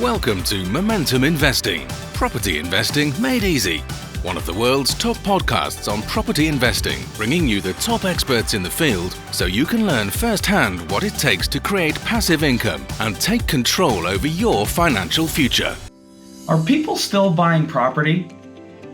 Welcome to Momentum Investing, property investing made easy. One of the world's top podcasts on property investing, bringing you the top experts in the field so you can learn firsthand what it takes to create passive income and take control over your financial future. Are people still buying property?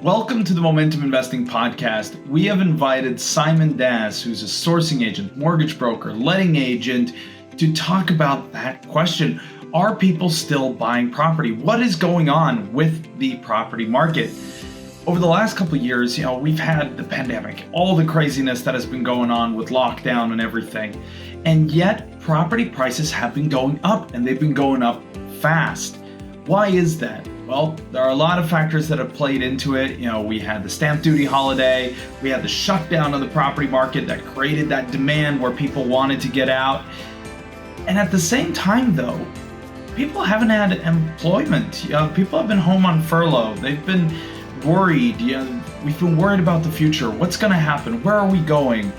Welcome to the Momentum Investing Podcast. We have invited Simon Daz, who's a sourcing agent, mortgage broker, letting agent, to talk about that question. Are people still buying property? What is going on with the property market? Over the last couple of years, we've had the pandemic, all the craziness that has been going on with lockdown and everything. And yet property prices have been going up, and they've been going up fast. Why is that? Well, there are a lot of factors that have played into it. We had the stamp duty holiday, we had the shutdown of the property market that created that demand where people wanted to get out. And at the same time, though, people haven't had employment. People have been home on furlough. They've been worried. We've been worried about the future. What's going to happen? Where are we going?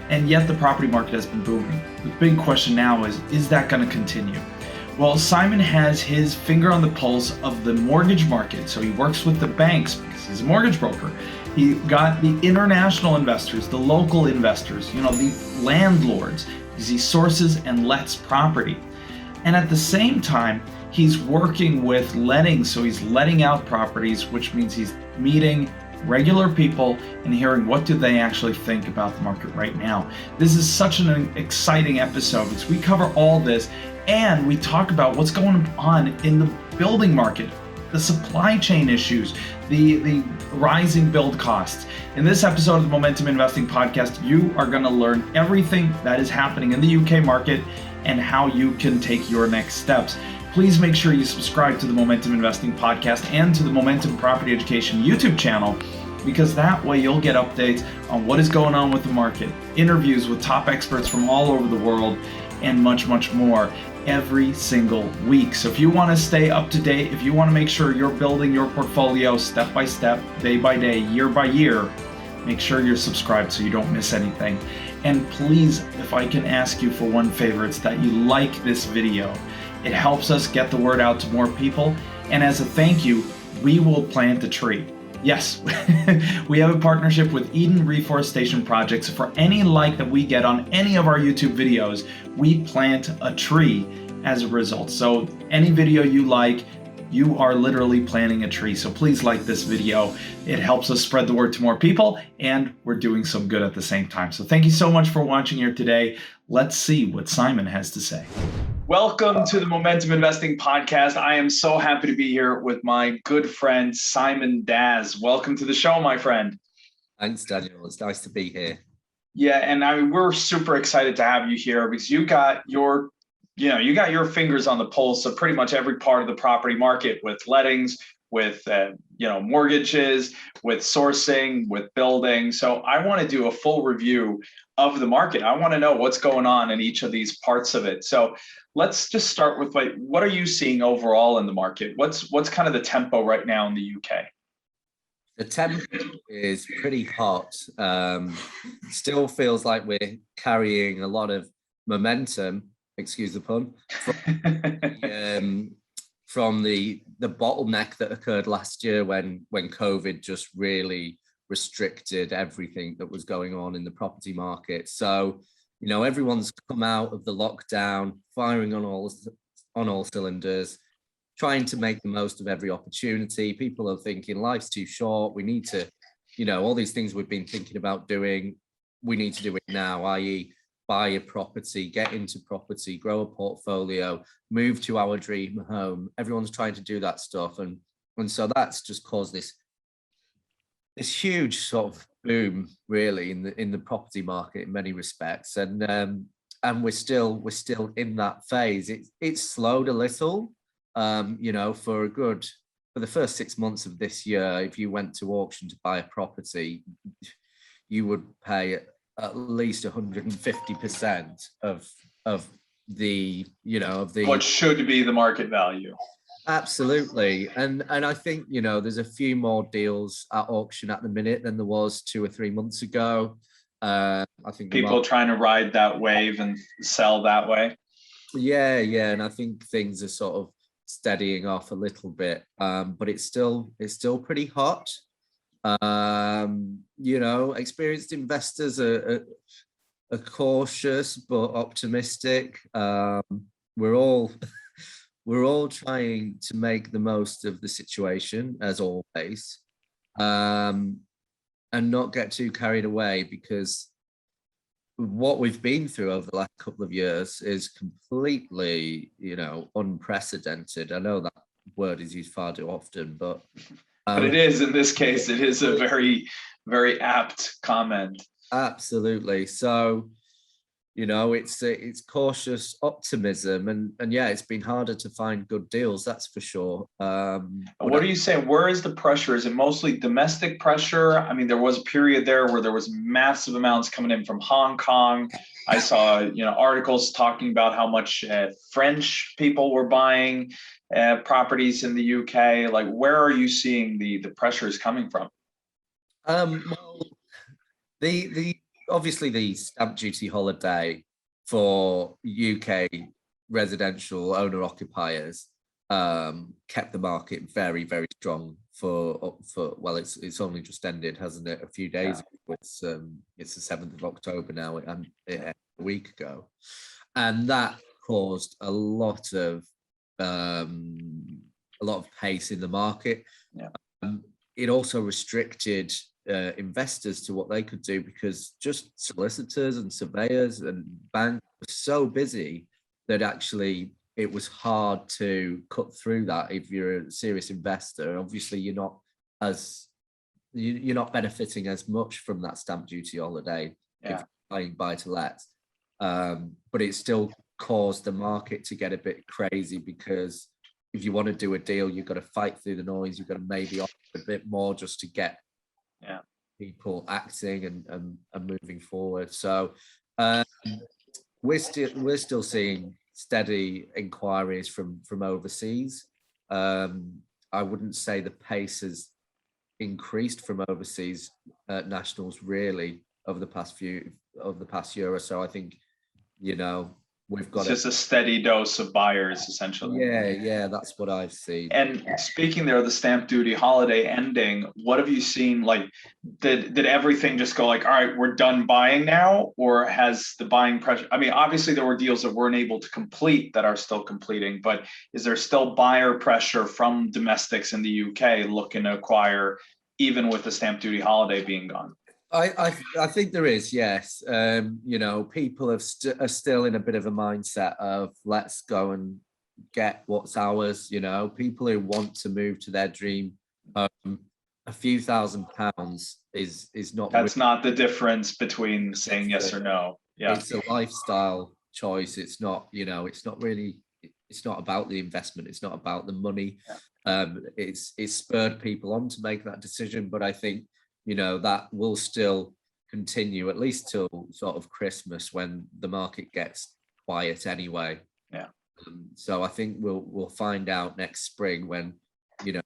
And yet the property market has been booming. The big question now is that going to continue? Well, Simon has his finger on the pulse of the mortgage market. So he works with the banks because he's a mortgage broker. He got the international investors, the local investors, the landlords, because he sources and lets property. And at the same time, he's working with letting, so he's letting out properties, which means he's meeting regular people and hearing what do they actually think about the market right now. This is such an exciting episode because we cover all this and we talk about what's going on in the building market, the supply chain issues, the rising build costs. In this episode of the Momentum Investing Podcast, you are going to learn everything that is happening in the UK market and how you can take your next steps. Please make sure you subscribe to the Momentum Investing Podcast and to the Momentum Property Education YouTube channel, because that way you'll get updates on what is going on with the market, interviews with top experts from all over the world, and much, much more every single week. So if you want to stay up to date, if you want to make sure you're building your portfolio step by step, day by day, year by year, make sure you're subscribed so you don't miss anything. And please, if I can ask you for one favor, it's that you like this video. It helps us get the word out to more people. And as a thank you, we will plant a tree. Yes, we have a partnership with Eden Reforestation Projects. For any like that we get on any of our YouTube videos, we plant a tree as a result. So any video you like, you are literally planting a tree. So please like this video. It helps us spread the word to more people, and we're doing some good at the same time. So thank you so much for watching here today. Let's see what Simon has to say. Welcome to the Momentum Investing Podcast. I am so happy to be here with my good friend, Simon Daz. Welcome to the show, my friend. Thanks, Daniel. It's nice to be here. Yeah, and we're super excited to have you here because you got your fingers on the pulse of pretty much every part of the property market, with lettings, with mortgages, with sourcing, with building. So I want to do a full review of the market. I want to know what's going on in each of these parts of it. So let's just start with what are you seeing overall in the market? What's kind of the tempo right now in the UK? The tempo is pretty hot. Still feels like we're carrying a lot of momentum, excuse the pun, from the bottleneck that occurred last year when COVID just really restricted everything that was going on in the property market. So, everyone's come out of the lockdown, firing on all cylinders, trying to make the most of every opportunity. People are thinking life's too short. We need to, all these things we've been thinking about doing, we need to do it now, i.e., buy a property, get into property, grow a portfolio, move to our dream home. Everyone's trying to do that stuff. And so that's just caused this huge sort of boom, really, in the property market in many respects. And we're still in that phase. It's slowed a little, for the first 6 months of this year. If you went to auction to buy a property, you would pay at least 150% of the what should be the market value. Absolutely. And I think, there's a few more deals at auction at the minute than there was 2 or 3 months ago. I think people trying to ride that wave and sell that way. Yeah, and I think things are sort of steadying off a little bit, but it's still pretty hot. Experienced investors are cautious but optimistic. We're all we're all trying to make the most of the situation as always, and not get too carried away, because what we've been through over the last couple of years is completely, unprecedented. I know that word is used far too often, but it is, in this case, it is a very, very apt comment. Absolutely. So, it's cautious optimism, and yeah, it's been harder to find good deals, that's for sure. What are you saying? Where is the pressure? Is it mostly domestic pressure? I mean, there was a period there where there was massive amounts coming in from Hong Kong. I saw, articles talking about how much French people were buying properties in the UK. Like, where are you seeing the pressures coming from? Well, the obviously the stamp duty holiday for UK residential owner occupiers kept the market very, very strong for well, it's only just ended, hasn't it? A few days ago. It's the 7th of October now, and a week ago, and that caused a lot of pace in the market. It also restricted investors to what they could do, because just solicitors and surveyors and banks were so busy that actually it was hard to cut through that if you're a serious investor. Obviously, you're not benefiting as much from that stamp duty holiday if you're buying buy to let, but it still caused the market to get a bit crazy, because if you want to do a deal, you've got to fight through the noise. You've got to maybe offer a bit more just to get people acting and moving forward. So we're still seeing steady inquiries from overseas. I wouldn't say the pace has increased from overseas nationals really over the past year or so. I think we've got just a steady dose of buyers, essentially. Yeah, that's what I've seen. And speaking there of the stamp duty holiday ending, what have you seen? Like, did everything just go like, all right, we're done buying now? Or has the buying pressure? I mean, obviously there were deals that weren't able to complete that are still completing, but is there still buyer pressure from domestics in the UK looking to acquire, even with the stamp duty holiday being gone? I think there is, yes. People are still in a bit of a mindset of let's go and get what's ours. People who want to move to their dream home, a few £1,000s is not. That's really, not the difference between saying yes or no. Yeah, it's a lifestyle choice. It's not. It's not really. It's not about the investment. It's not about the money. It's spurred people on to make that decision, but I think that will still continue at least till sort of Christmas, when the market gets quiet anyway. So I think we'll find out next spring, when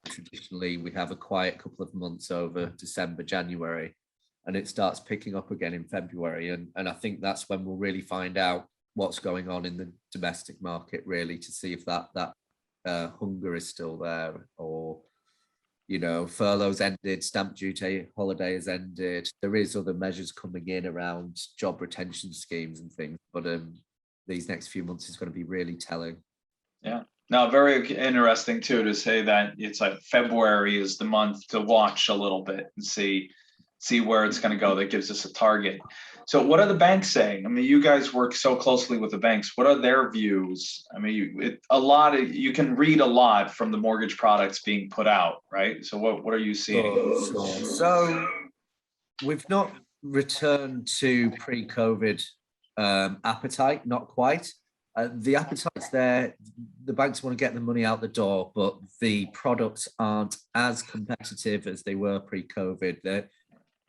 traditionally we have a quiet couple of months over December, January, and it starts picking up again in February, and I think that's when we'll really find out what's going on in the domestic market, really, to see if that hunger is still there, or furloughs ended, stamp duty holiday has ended. There is other measures coming in around job retention schemes and things, but these next few months is going to be really telling. Yeah. Now, very interesting too to say that it's like February is the month to watch a little bit and see where it's going to go. That gives us a target. So what are the banks saying? I mean, you guys work so closely with the banks. What are their views? I mean, you can read a lot from the mortgage products being put out, right? So what are you seeing? Sure. So we've not returned to pre-COVID appetite, not quite. The appetite's there. The banks want to get the money out the door, but the products aren't as competitive as they were pre-COVID. They're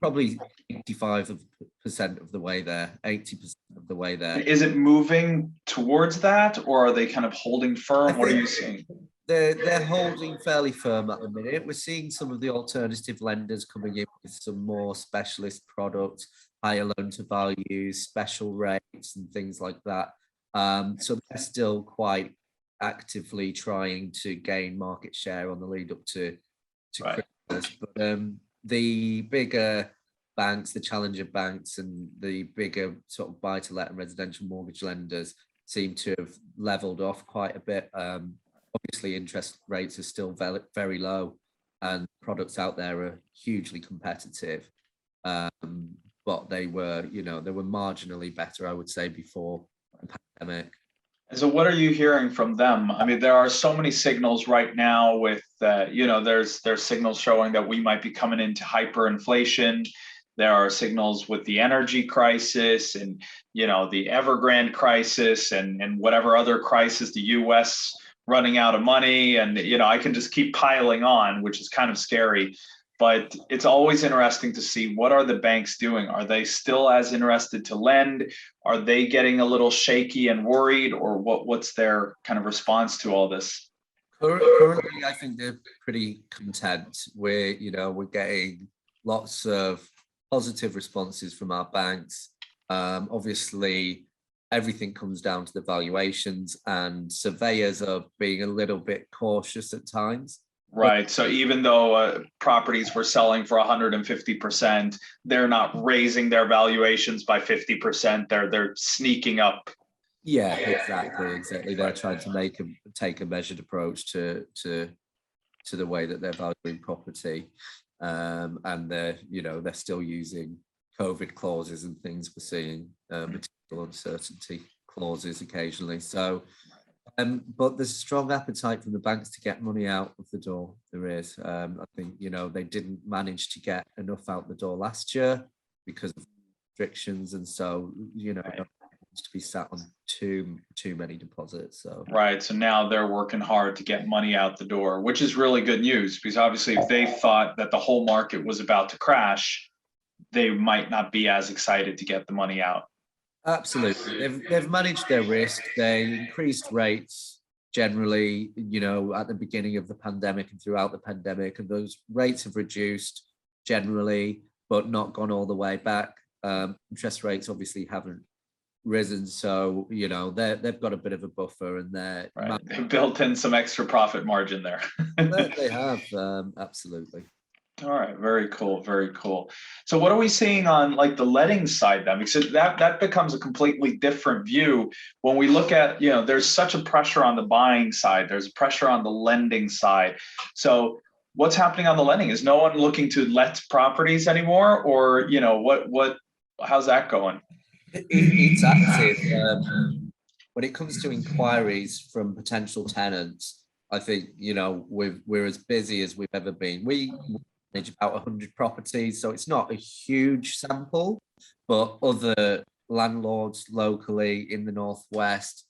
probably 85% of the way there, 80% of the way there. Is it moving towards that, or are they kind of holding firm? What are you seeing? They're holding fairly firm at the minute. We're seeing some of the alternative lenders coming in with some more specialist products, higher loan to values, special rates and things like that. So they're still quite actively trying to gain market share on the lead up to Right. Christmas. But the bigger banks, the challenger banks and the bigger sort of buy to let and residential mortgage lenders seem to have leveled off quite a bit. Obviously interest rates are still very low and products out there are hugely competitive. But they were marginally better, I would say, before the pandemic. And so what are you hearing from them? I mean, there are so many signals right now with, there's signals showing that we might be coming into hyperinflation. There are signals with the energy crisis and, the Evergrande crisis and whatever other crisis, the US running out of money. And, I can just keep piling on, which is kind of scary. But it's always interesting to see what are the banks doing? Are they still as interested to lend? Are they getting a little shaky and worried, or what's their kind of response to all this? Currently, I think they're pretty content. We're getting lots of positive responses from our banks. Obviously, everything comes down to the valuations, and surveyors are being a little bit cautious at times. Right. So even though properties were selling for 150%, they're not raising their valuations by 50%. They're sneaking up. Yeah, exactly. They're trying to take a measured approach to the way that they're valuing property, and they're still using COVID clauses and things. We're seeing material uncertainty clauses occasionally. So. But there's a strong appetite from the banks to get money out of the door. There is. I think, they didn't manage to get enough out the door last year because of restrictions. And so, to be sat on too many deposits. So Right. So now they're working hard to get money out the door, which is really good news, because obviously if they thought that the whole market was about to crash, they might not be as excited to get the money out. absolutely. They've managed their risk. They increased rates generally, at the beginning of the pandemic and throughout the pandemic, and those rates have reduced generally, but not gone all the way back. Interest rates obviously haven't risen, so they've got a bit of a buffer, and they built in some extra profit margin there. they have, absolutely. All right, very cool, very cool. So what are we seeing on like the letting side then? Because that becomes a completely different view when we look at, there's such a pressure on the buying side, there's pressure on the lending side. So what's happening on the lending? Is no one looking to let properties anymore, or how's that going? It's active. When it comes to inquiries from potential tenants, I think we're as busy as we've ever been. We manage about 100 properties, so it's not a huge sample, but other landlords locally in the Northwest,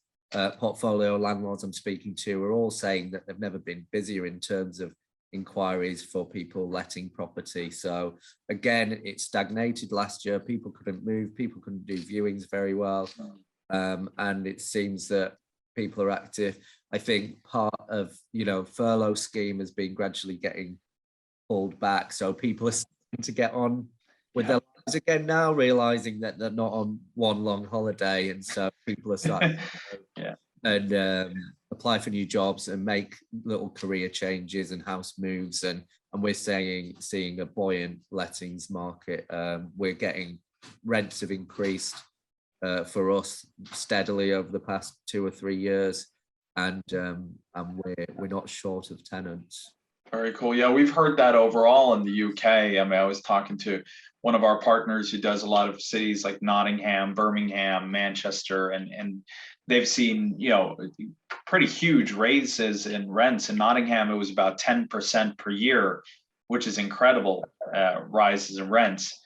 portfolio landlords I'm speaking to, are all saying that they've never been busier in terms of inquiries for people letting property. So again, it stagnated last year. People couldn't move, people couldn't do viewings very well, and it seems that people are active. I think part of furlough scheme has been gradually getting pulled back, so people are starting to get on with their lives again now, realizing that they're not on one long holiday, and so people are starting and apply for new jobs and make little career changes and house moves, and we're seeing a buoyant lettings market. We're getting rents have increased for us steadily over the past 2 or 3 years, and we're not short of tenants. Very cool. Yeah, we've heard that overall in the UK. I mean, I was talking to one of our partners who does a lot of cities like Nottingham, Birmingham, Manchester, and they've seen, pretty huge raises in rents. In Nottingham, it was about 10% per year, which is incredible, rises in rents.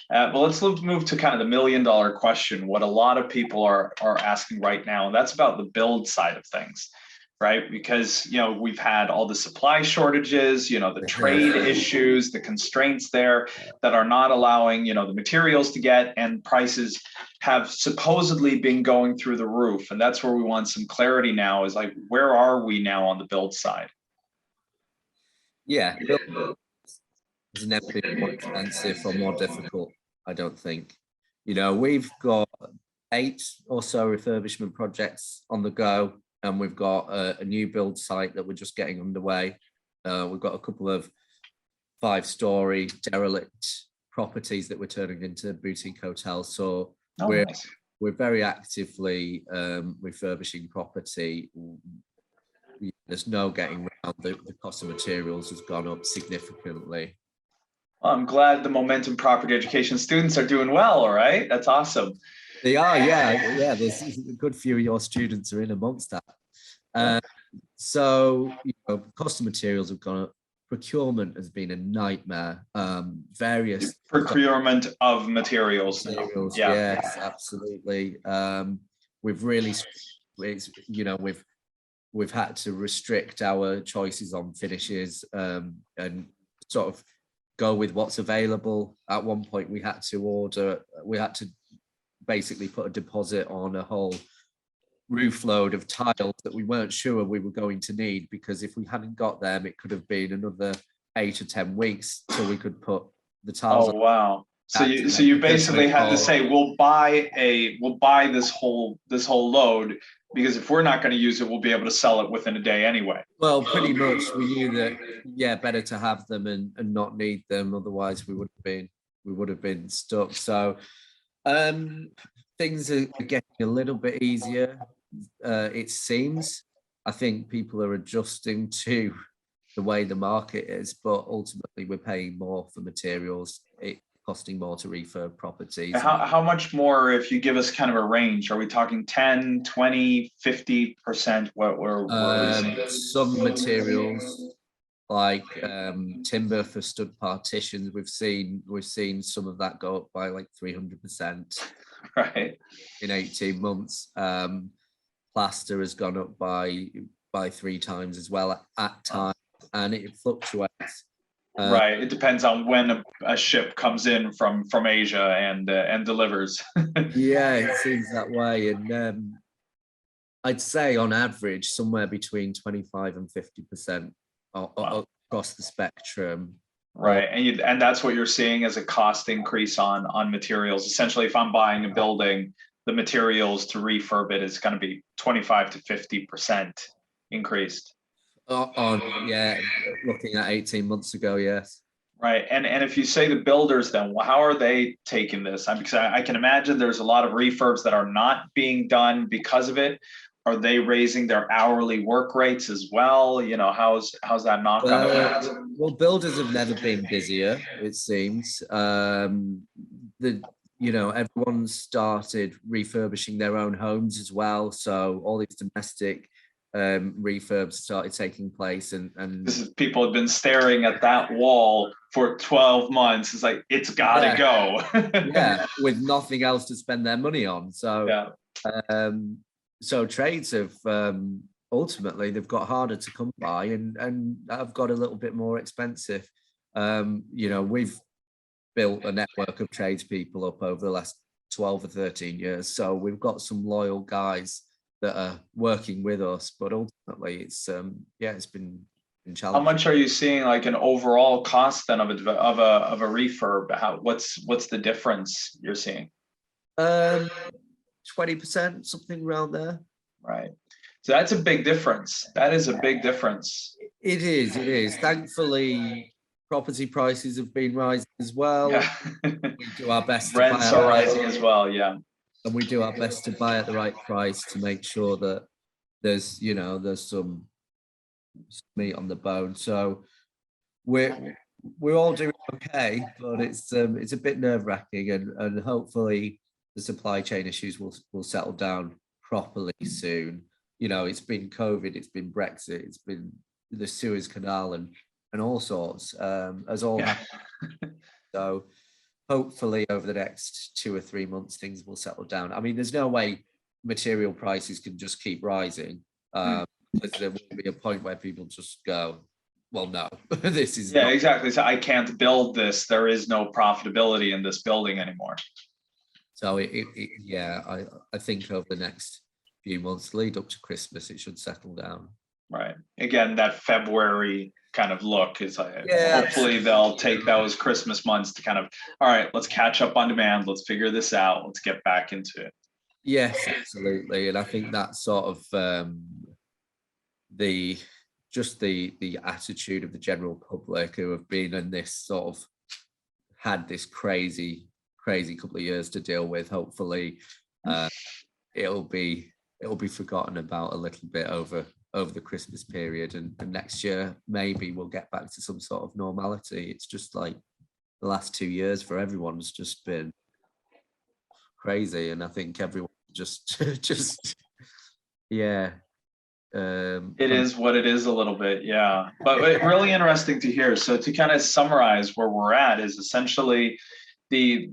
But let's move to kind of the million-dollar question, what a lot of people are asking right now, and that's about the build side of things. Right? Because, we've had all the supply shortages, the trade issues, the constraints there that are not allowing, the materials to get, and prices have supposedly been going through the roof. And that's where we want some clarity now, is like, where are we now on the build side? Yeah, build has never been more expensive or more difficult, I don't think. We've got 8 or so refurbishment projects on the go, and we've got a new build site that we're just getting underway. We've got a couple of 5-story derelict properties that we're turning into boutique hotels. So Nice. we're very actively refurbishing property. There's no getting around. The cost of materials has gone up significantly. Well, I'm glad the Momentum Property Education students are doing well. All right, that's awesome. They are, yeah. There's a good few of your students are in amongst that. So cost of materials have gone up. Procurement has been a nightmare. Various procurement of materials. Yeah. Yes, absolutely. We've really, we've had to restrict our choices on finishes and sort of go with what's available. At one point, we had to basically put a deposit on a whole roof load of tiles that we weren't sure we were going to need, because if we hadn't got them, it could have been another 8 or 10 weeks till we could put the tiles on. Wow. So you basically had to say, we'll buy this whole load, because if we're not going to use it, we'll be able to sell it within a day anyway. Well, pretty much we knew that, better to have them and not need them. Otherwise we would have been stuck. So things are getting a little bit easier. It seems. I think people are adjusting to the way the market is, but ultimately we're paying more for materials. It's costing more to refurb properties. How much more, if you give us kind of a range? Are we talking 10, 20, 50%? What are we seeing? Some materials like timber for stud partitions, we've seen some of that go up by like 300%. Right. In 18 months. Plaster has gone up by 3 times as well at times, and it fluctuates. Right. It depends on when a ship comes in from Asia and delivers. Yeah, it seems that way. And I'd say on average, somewhere between 25 and 50% across the spectrum. Right. And that's what you're seeing as a cost increase on materials. Essentially, if I'm buying a building, the materials to refurb it is going to be 25 to 50% increased. Looking at 18 months ago, yes. Right. And if you say the builders, then how are they taking this? Because I can imagine there's a lot of refurbs that are not being done because of it. Are they raising their hourly work rates as well? How's that knock-on effect? Well, builders have never been busier, it seems. Everyone started refurbishing their own homes as well. So all these domestic refurbs started taking place, and this is, people have been staring at that wall for 12 months. It's like, it's gotta go. With nothing else to spend their money on. So so trades have ultimately, they've got harder to come by and have got a little bit more expensive. We've built a network of tradespeople up over the last 12 or 13 years. So we've got some loyal guys that are working with us, but ultimately it's been challenging. How much are you seeing like an overall cost then of a refurb? What's the difference you're seeing? 20%, something around there. Right. So that's a big difference. That is a big difference. It is. Thankfully, property prices have been rising as well. Yeah. We do our best. Rents are rising as well. Yeah. And we do our best to buy at the right price to make sure that there's some meat on the bone. So we're all doing okay, but it's a bit nerve-wracking, and hopefully the supply chain issues will settle down properly soon. It's been COVID, it's been Brexit, it's been the Suez Canal and all sorts, as all happened. So hopefully over the next 2 or 3 months, things will settle down. I mean, there's no way material prices can just keep rising. There will be a point where people just go, well, no, this is not. Exactly. So I can't build this. There is no profitability in this building anymore. So I think over the next few months, lead up to Christmas, it should settle down. Right. Again, that February kind of look is Yeah. hopefully they'll take those Christmas months to kind of, all right, let's catch up on demand. Let's figure this out. Let's get back into it. Yes, absolutely. And I think that's sort of the attitude of the general public who have been in this sort of had this crazy couple of years to deal with. Hopefully it'll be forgotten about a little bit over the Christmas period, and next year maybe we'll get back to some sort of normality. It's just like the last 2 years for everyone's just been crazy, and I think everyone just yeah. It is what it is a little bit, yeah. But really interesting to hear. So to kind of summarize where we're at is essentially the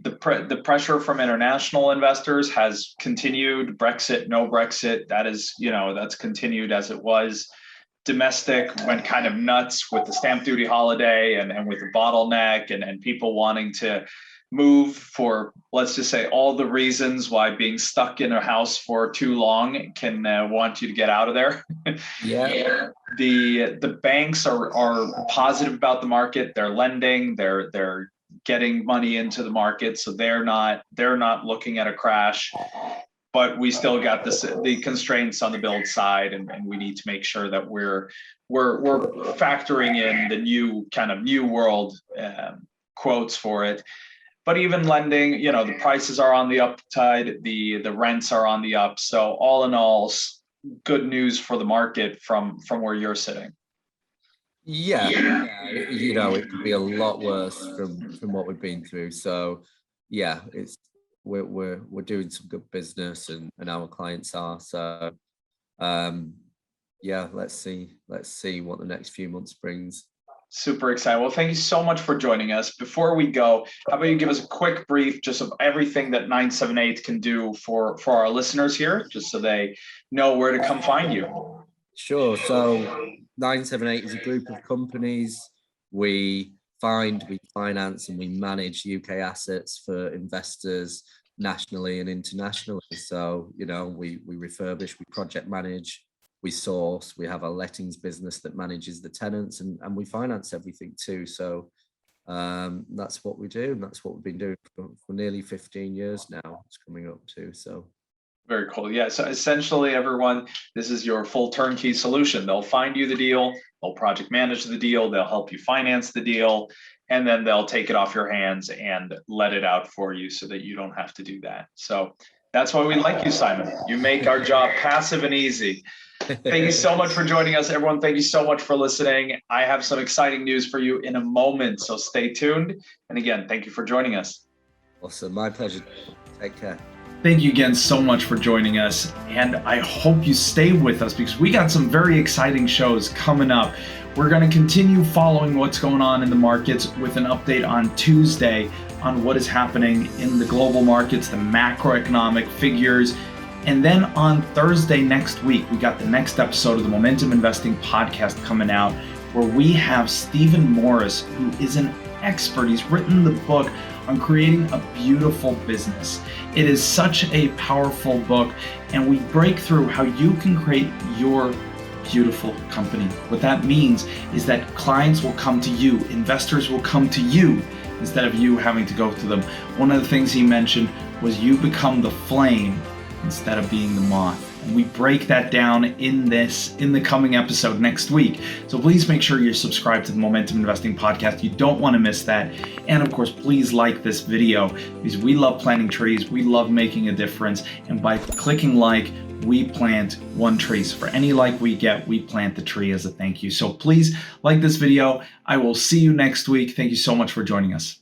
pressure from international investors has continued. Brexit, no Brexit, that is, that's continued as it was. Domestic went kind of nuts with the stamp duty holiday and with the bottleneck and people wanting to move for, let's just say, all the reasons why being stuck in a house for too long can want you to get out of there. Yeah. The banks are positive about the market. They're lending. They're getting money into the market, so they're not looking at a crash. But we still got the constraints on the build side, and we need to make sure that we're factoring in the new world quotes for it. But even lending, the prices are on the upside, the rents are on the up. So all in all, good news for the market from where you're sitting. Yeah. It could be a lot worse from what we've been through. So yeah, we're doing some good business, and our clients are. So yeah, let's see what the next few months brings. Super excited. Well, thank you so much for joining us. Before we go, how about you give us a quick brief just of everything that 978 can do for our listeners here, just so they know where to come find you. Sure. So 978 is a group of companies. We finance, and we manage UK assets for investors nationally and internationally. So, we refurbish, we project manage, we source, we have a lettings business that manages the tenants, and we finance everything too. So that's what we do, and that's what we've been doing for nearly 15 years now. It's coming up too. So very cool. Yeah. So essentially, everyone, this is your full turnkey solution. They'll find you the deal, they'll project manage the deal, they'll help you finance the deal, and then they'll take it off your hands and let it out for you so that you don't have to do that. So that's why we like you, Simon. You make our job passive and easy. Thank you so much for joining us, everyone. Thank you so much for listening. I have some exciting news for you in a moment, so stay tuned. And again, thank you for joining us. Awesome. My pleasure. Take care. Thank you again so much for joining us. And I hope you stay with us because we got some very exciting shows coming up. We're going to continue following what's going on in the markets with an update on Tuesday on what is happening in the global markets, the macroeconomic figures. And then on Thursday next week, we got the next episode of the Momentum Investing podcast coming out, where we have Stephen Morris, who is an expert. He's written the book on creating a beautiful business. It is such a powerful book, and we break through how you can create your beautiful company. What that means is that clients will come to you, investors will come to you instead of you having to go to them. One of the things he mentioned was you become the flame instead of being the moth. And we break that down in the coming episode next week. So please make sure you're subscribed to the Momentum Investing podcast. You don't want to miss that. And of course, please like this video because we love planting trees. We love making a difference. And by clicking like, we plant one tree. So for any like we get, we plant the tree as a thank you. So please like this video. I will see you next week. Thank you so much for joining us.